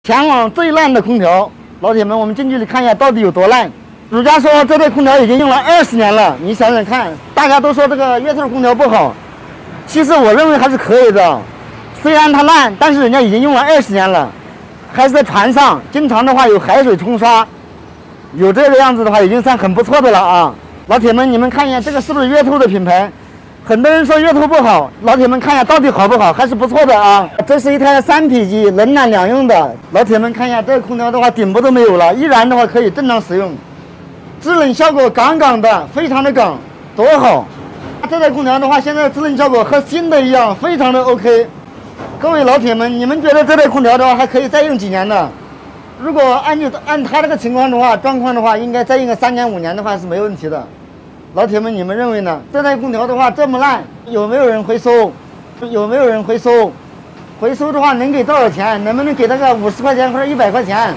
全网最烂的空调，老铁们，我们近距离看一下到底有多烂。主家说这台空调已经用了20年了，你想想看，大家都说这个悦透空调不好，其实我认为还是可以的。虽然它烂，但是人家已经用了20年了，还是在船上，经常的话有海水冲刷，有这个样子的话已经算很不错的了啊。老铁们，你们看一下这个是不是悦透的品牌？很多人说悦透不好，老铁们看一下到底好不好，还是不错的啊。这是一台3匹机，冷暖两用的。老铁们看一下这个空调的话，顶部都没有了，依然的话可以正常使用，制冷效果杠杠的，非常的杠，多好！这台空调的话，现在制冷效果和新的一样，非常的 OK。各位老铁们，你们觉得这台空调的话还可以再用几年呢？如果按它这个情况的话，状况的话，应该再用个3年5年的话是没问题的。老铁们，你们认为呢？这台空调的话这么烂，有没有人回收？有没有人回收？回收的话能给多少钱？能不能给那个50块钱或者100块钱？